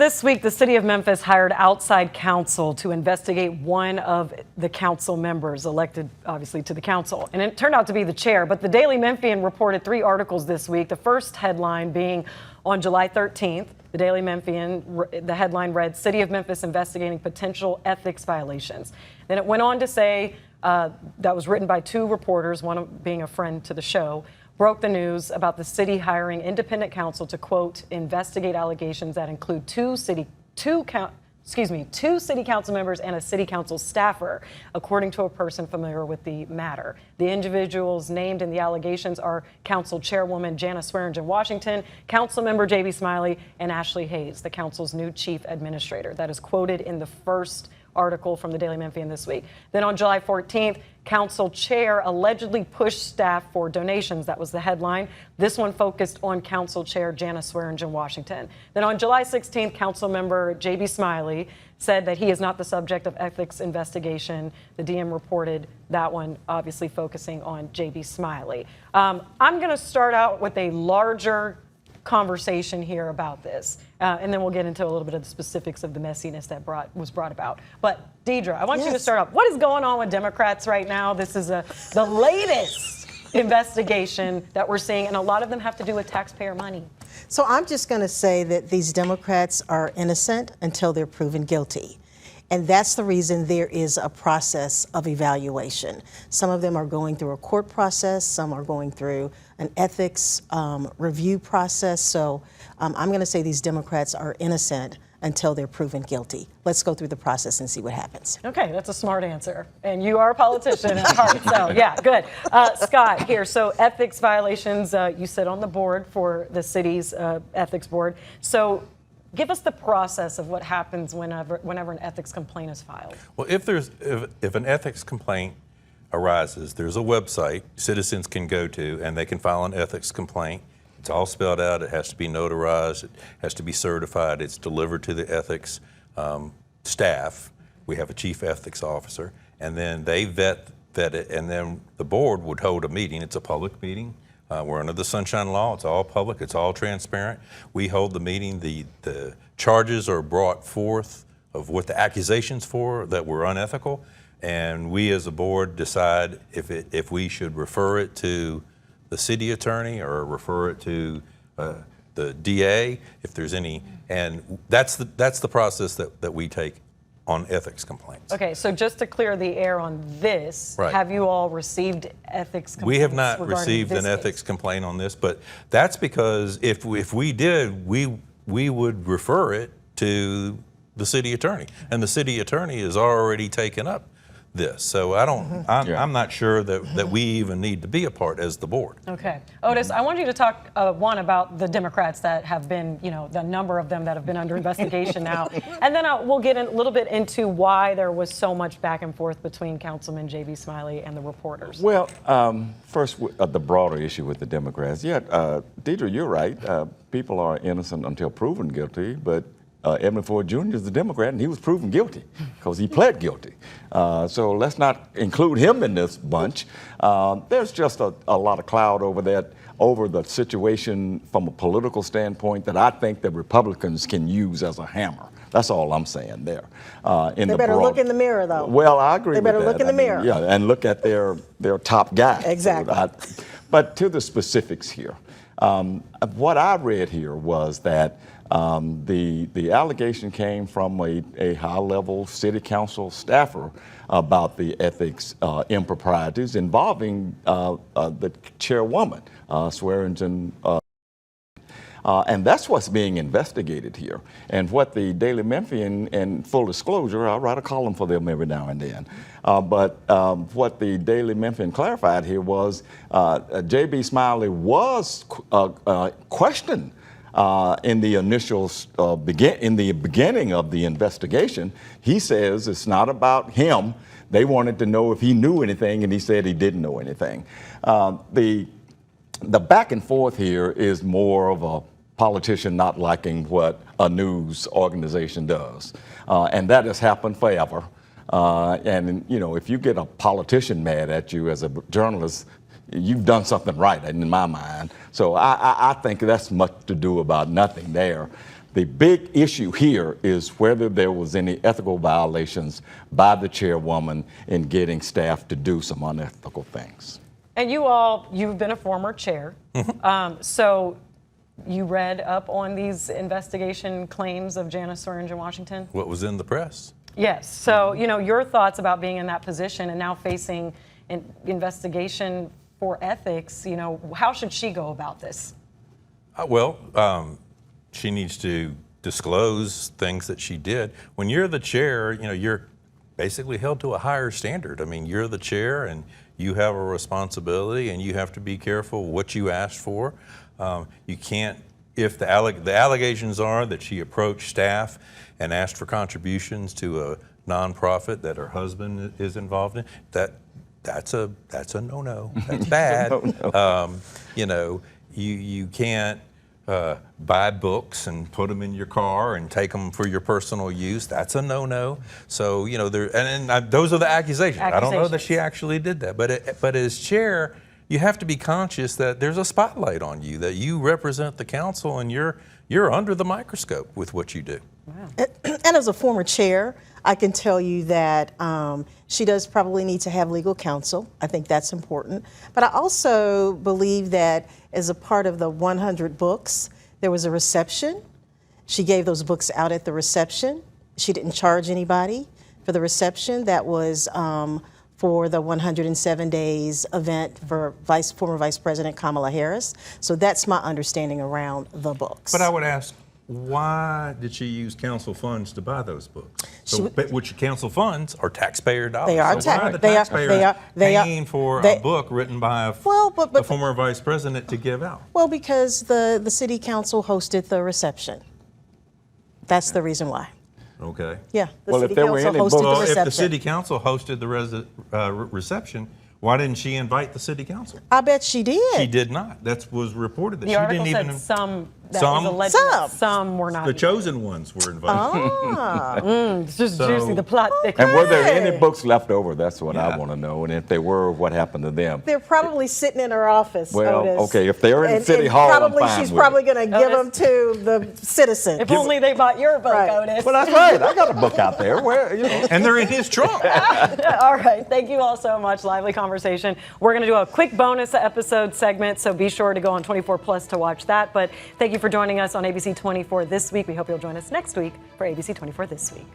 This week, the city of Memphis hired outside counsel to investigate one of the council members elected, obviously, to the council. And it turned out to be the chair. But the Daily Memphian reported 3 articles this week. The first headline being on July 13th, the Daily Memphian, the headline read, City of Memphis investigating potential ethics violations. Then it went on to say, that was written by 2 reporters, one being a friend to the show, broke the news about the city hiring independent counsel to, quote, investigate allegations that include two city council members and a city council staffer, according to a person familiar with the matter. The individuals named in the allegations are council chairwoman Jana Swearingen Washington, council member J.B. Smiley, and Ashley Hayes, the council's new chief administrator. That is quoted in the first article from the Daily Memphian this week. Then on July 14th, council chair allegedly pushed staff for donations. That was the headline. This one focused on council chair Jana Swearingen Washington. Then on July 16th, council member J.B. Smiley said that he is not the subject of ethics investigation. The DM reported that one, obviously focusing on J.B. Smiley. I'm going to start out with a larger conversation here about this, and then we'll get into a little bit of the specifics of the messiness that was brought about. But Deidre, I want you to start off. What is going on with Democrats right now? This is the latest investigation that we're seeing, and a lot of them have to do with taxpayer money. So I'm just going to say that these Democrats are innocent until they're proven guilty. And that's the reason there is a process of evaluation. Some of them are going through a court process, some are going through an ethics review process. So I'm going to say these Democrats are innocent until they're proven guilty. Let's go through the process and see what happens. Okay, that's a smart answer. And you are a politician at heart, so yeah, good. Scott, here, so ethics violations, you sit on the board for the city's ethics board. So give us the process of what happens whenever an ethics complaint is filed. Well, if an ethics complaint arises, there's a website citizens can go to and they can file an ethics complaint. It's all spelled out. It has to be notarized. It has to be certified. It's delivered to the ethics staff. We have a chief ethics officer, and then they vet it, and then the board would hold a meeting. It's a public meeting. We're under the Sunshine Law. It's all public. It's all transparent. We hold the meeting. The charges are brought forth of what the accusations for that were unethical, and we as a board decide if we should refer it to the city attorney or refer it to the DA if there's any, and that's the process that we take on ethics complaints. Okay, so just to clear the air on this, right. Have you all received ethics complaints? We have not received an ethics complaint on this, but that's because if we did, we would refer it to the city attorney, and the city attorney has already taken up this. So I'm not sure that we even need to be a part as the board. Okay. Otis, I want you to talk, one, about the Democrats that have been, the number of them that have been under investigation now. And then we'll get a little bit into why there was so much back and forth between Councilman J.B. Smiley and the reporters. Well, first, the broader issue with the Democrats. Yeah, Deidre, you're right. People are innocent until proven guilty, but Edmund Ford Jr. is a Democrat, and he was proven guilty because he pled guilty. So let's not include him in this bunch. There's just a lot of cloud over the situation from a political standpoint that I think the Republicans can use as a hammer. That's all I'm saying there. They better look in the mirror, though. Well, I agree with that. They better look in the mirror. Yeah, and look at their top guy. Exactly. But to the specifics here, what I read here was that the allegation came from a high-level city council staffer about the ethics improprieties involving the chairwoman, Swearingen. And that's what's being investigated here. And what the Daily Memphian, in full disclosure, I write a column for them every now and then. But what the Daily Memphian clarified here was J.B. Smiley was questioned in the initial beginning of the investigation. He says it's not about him. They wanted to know if he knew anything, and he said he didn't know anything. The back and forth here is more of a politician not liking what a news organization does, and that has happened forever. And if you get a politician mad at you as a journalist, you've done something right in my mind. So I think that's much to do about nothing there. The big issue here is whether there was any ethical violations by the chairwoman in getting staff to do some unethical things. And you've been a former chair. So you read up on these investigation claims of Janice Swearingen Washington? What was in the press? Yes. So, your thoughts about being in that position and now facing an investigation for ethics, how should she go about this? She needs to disclose things that she did. When you're the chair, you're basically held to a higher standard. I mean, you're the chair and you have a responsibility and you have to be careful what you asked for. You can't, if the allegations are that she approached staff and asked for contributions to a nonprofit that her husband is involved in, that's a no-no. That's bad. You can't buy books and put them in your car and take them for your personal use. That's a no-no. So, those are the accusations. I don't know that she actually did that. But as chair, you have to be conscious that there's a spotlight on you, that you represent the council and you're under the microscope with what you do. Wow. And as a former chair, I can tell you that she does probably need to have legal counsel. I think that's important. But I also believe that as a part of the 100 books, there was a reception. She gave those books out at the reception. She didn't charge anybody for the reception. That was for the 107 days event for former Vice President Kamala Harris. So that's my understanding around the books. But I would ask, why did she use council funds to buy those books? Which council funds are taxpayer dollars. They are so why are the taxpayers paying for a book written by a former vice president to give out? Well, because the city council hosted the reception. That's the reason why. Okay. Yeah, the Well, city if there were council any hosted books- the Well, reception. if the city council hosted the reception, why didn't she invite the city council? I bet she did. She did not. That was reported that The she article didn't said even. some. That Some? was alleged that Some. some were not. The chosen ones were invited. It's just So- juicy. The plot thickens. And were there Hey. any books left over? That's what Yeah. I want to know. And if they were, what happened to them? They're probably sitting in her office. Well, Otis. okay, if they're in And- City and Hall, I'm probably fine she's with probably it. going to give them to the citizens. If only they bought your book, Right. Otis. Well, that's right. I got a book out there. Where, And they're in his trunk. All right. Thank you all so much. Lively conversation. We're going to do a quick bonus episode segment, so be sure to go on 24 Plus to watch that. But thank you for joining us on ABC 24 This Week. We hope you'll join us next week for ABC 24 This Week.